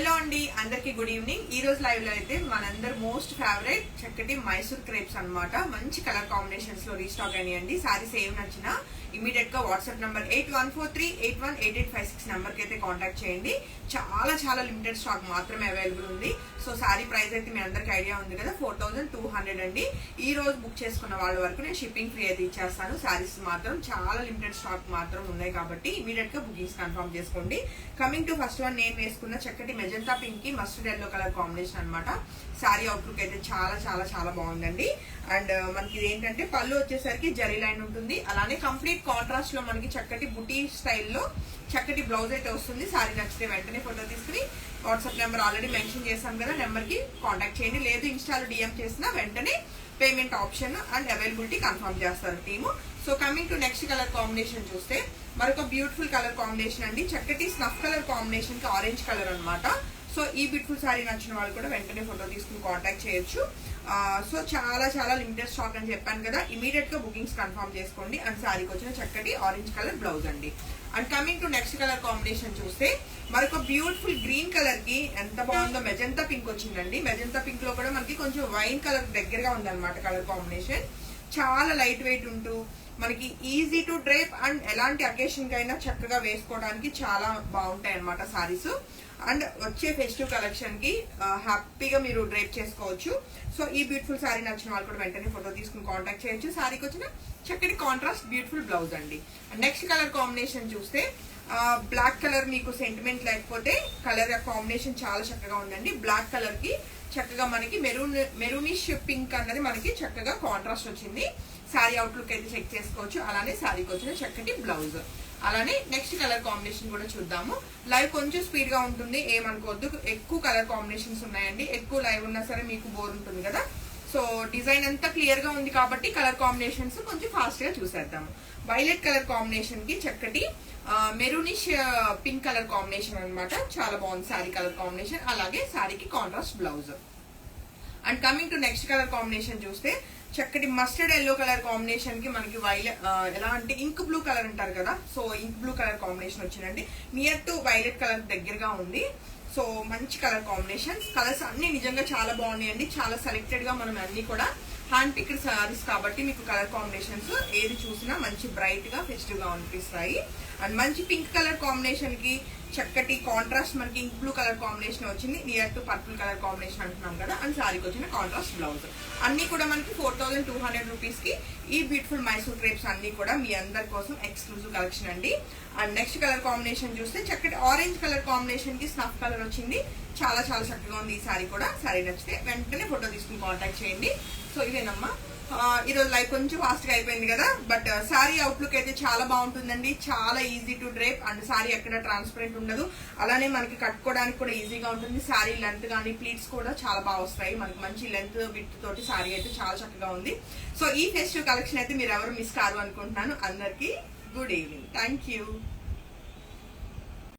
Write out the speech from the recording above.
Hello అండి, అందరికి good evening. ఈ రోజు లైవ్ లో అయితే మనందరు మోస్ట్ ఫేవరెట్ చక్కటి మైసూర్ క్రేప్స్ అన్నమాట. మంచి కలర్ కాంబినేషన్స్ లో రీస్టాక్ అయినాయండి. సారీస్ ఏం నచ్చినా ఇమీడియట్ గా వాట్సాప్ నంబర్ 8143818856 నంబర్ కి అయితే కాంటాక్ట్ చేయండి. చాలా లిమిటెడ్ స్టాక్ మాత్రమే అవైలబుల్ ఉంది. సో సారీ ప్రైస్ అయితే మీ అందరికి ఐడియా ఉంది కదా, 4200 అండి. ఈ రోజు బుక్ చేసుకున్న వాళ్ళ వరకు నేను షిప్పింగ్ ఫ్రీ అయితే ఇచ్చేస్తాను. సారీస్ మాత్రం చాలా లిమిటెడ్ స్టాక్ మాత్రం ఉన్నాయి కాబట్టి ఇమీడియట్ గా బుకింగ్స్ కన్ఫర్మ్ చేసుకోండి. కమింగ్ టు ఫస్ట్ వన్, నేను వేసుకున్న చక్కటి మెజంతా పింక్ కి మస్టర్డ్ ఎల్లో కలర్ కాంబినేషన్ అన్నమాట. సారీ అవుట్లుక్ అయితే చాలా బాగుందండి. అండ్ మనకి ఇది ఏంటంటే పళ్ళు వచ్చేసరికి జరీ లైన్ ఉంటుంది. అలానే కంప్లీట్ కాంట్రాస్ట్ లో మనకి చక్కటి బుటీ స్టైల్లో చక్కటి బ్లౌజ్ అయితే వస్తుంది. సారీ నచ్చితే వెంటనే ఫోటో తీసుకుని వాట్సాప్ నెంబర్ ఆల్రెడీ మెన్షన్ చేశాం కదా, నెంబర్ కి కాంటాక్ట్ చేయండి. లేదు ఇన్స్టాలో డిఎం చేసినా వెంటనే payment option and availability confirm చేస్తారు team. So coming to next colour combination చూస్తే మరొక బ్యూటిఫుల్ కలర్ కాంబినేషన్ అండి. చక్కటి స్నఫ్ కలర్ కాంబినేషన్ కి ఆరెంజ్ కలర్ అన్నమాట. సో ఈ బ్యూటిఫుల్ సారీ నచ్చిన వాళ్ళు కూడా వెంటనే ఫోటో తీసుకుని కాంటాక్ట్ చేయొచ్చు. సో చాలా లిమిటెడ్ స్టాక్ అని చెప్పాను కదా, ఇమీడియట్ గా బుకింగ్స్ కన్ఫర్మ్ చేసుకోండి. అండ్ సారీకి వచ్చిన చక్కటి ఆరెంజ్ కలర్ బ్లౌజ్ అండి. And coming to next colour combination చూస్తే మరొక బ్యూటిఫుల్ గ్రీన్ కలర్ కి ఎంత బాగుందో మెజంతా పింక్ వచ్చిందండి. మెజంతా పింక్ లో కూడా మనకి కొంచెం వైన్ కలర్ దగ్గరగా ఉందన్నమాట కలర్ కాంబినేషన్. చాలా లైట్ వెయిట్ ఉంటూ మనకి ఈజీ టు డ్రైప్ అండ్ ఎలాంటి అకేషన్ కైనా చక్కగా వేసుకోవడానికి చాలా బాగుంటాయి అన్నమాట సారీస్. అండ్ వచ్చే ఫెస్టివ్ కలెక్షన్ కి హ్యాపీగా మీరు డ్రైప్ చేసుకోవచ్చు. సో ఈ బ్యూటిఫుల్ సారీ నచ్చిన వాళ్ళు కూడా వెంటనే ఫోటో తీసుకుని కాంటాక్ట్ చేయొచ్చు. సారీకి వచ్చిన చక్కటి కాంట్రాస్ట్ బ్యూటిఫుల్ బ్లౌజ్ అండి. నెక్స్ట్ కలర్ కాంబినేషన్ చూస్తే బ్లాక్ కలర్ మీకు సెంటిమెంట్ లేకపోతే కలర్ కాంబినేషన్ చాలా చక్కగా ఉందండి. బ్లాక్ కలర్ కి చక్కగా మనకి మెరూనిష్ పింక్ అన్నది మనకి చక్కగా కాంట్రాస్ట్ వచ్చింది. సారీ అవుట్లుక్ అయితే చెక్ చేసుకోవచ్చు. అలానే సారీకి వచ్చిన చక్కటి బ్లౌజ్. అలానే నెక్స్ట్ కలర్ కాంబినేషన్ కూడా చూద్దాము. లైవ్ కొంచెం స్పీడ్ గా ఉంటుంది, ఏమనుకోవద్దు. ఎక్కువ కలర్ కాంబినేషన్స్ ఉన్నాయండి. ఎక్కువ లైవ్ ఉన్నా సరే మీకు బోర్ ఉంటుంది కదా. సో డిజైన్ అంతా క్లియర్ గా ఉంది కాబట్టి కలర్ కాంబినేషన్స్ కొంచెం ఫాస్ట్ గా చూసేద్దాము. వైలెట్ కలర్ కాంబినేషన్ కి చక్కటి మెరూనిష్ పింక్ కలర్ కాంబినేషన్ అన్నమాట. చాలా బాగుంది సారీ కలర్ కాంబినేషన్. అలాగే సారీకి contrast blouse. And coming to next colour combination చూస్తే చక్కటి మస్టర్డ్ ఎల్లో కలర్ కాంబినేషన్ కి మనకి ఎలా అంటే ఇంక్ బ్లూ కలర్ అంటారు కదా, so ink blue colour combination వచ్చిందండి. నియర్ టు వైలెట్ కలర్ దగ్గరగా ఉంది. సో మంచి కలర్ కాంబినేషన్. కలర్స్ అన్ని నిజంగా చాలా బాగున్నాయండి. చాలా సెలెక్టెడ్ గా మనం అన్ని కూడా హ్యాండ్ పిక్డ్ సారీస్ కాబట్టి మీకు కలర్ కాంబినేషన్స్ ఏది చూసినా మంచి బ్రైట్ గా ఫెస్టివ్ గా అనిపిస్తాయి. అండ్ మంచి పింక్ కలర్ కాంబినేషన్ కి చక్కటి కాంట్రాస్ట్ మనకి ఇంక్ బ్లూ కలర్ కాంబినేషన్ వచ్చింది. Near to purple colour combination అంటున్నాం కదా. అండ్ సారీకి వచ్చిన కాంట్రాస్ట్ బ్లౌజ్. అన్ని కూడా మనకి 4200 రూపీస్ కి ఈ బ్యూటిఫుల్ మైసూర్ క్రేప్స్ అన్ని కూడా మీ అందరి కోసం ఎక్స్క్లూజివ్ కలెక్షన్ అండి. అండ్ నెక్స్ట్ కలర్ కాంబినేషన్ చూస్తే చక్కటి ఆరెంజ్ కలర్ కాంబినేషన్ కి స్నఫ్ కలర్ వచ్చింది. చాలా చక్కగా ఉంది ఈ సారీ కూడా. సారీ నచ్చితే వెంటనే ఫోటో తీసుకుని కాంటాక్ట్ చేయండి. సో ఇవేనమ్మా ఈ రోజు లైవ్ కొంచెం ఫాస్ట్ గా అయిపోయింది కదా, బట్ సారీ అవుట్లుక్ అయితే చాలా బాగుంటుందండి. చాలా easy to drape and sorry ఎక్కడ ట్రాన్స్పరెంట్ ఉండదు. అలానే మనకి కట్టుకోవడానికి కూడా ఈజీగా ఉంటుంది. సారీ లెంత్ కానీ ప్లీట్స్ కూడా చాలా బాగా వస్తాయి. మనకి మంచి లెంత్ విత్ తోటి సారీ అయితే చాలా చక్కగా ఉంది. సో ఈ ఫెస్టివ్ కలెక్షన్ అయితే మీరు ఎవరు మిస్ కారు అనుకుంటున్నాను. అందరికి గుడ్ ఈవినింగ్. Thank you.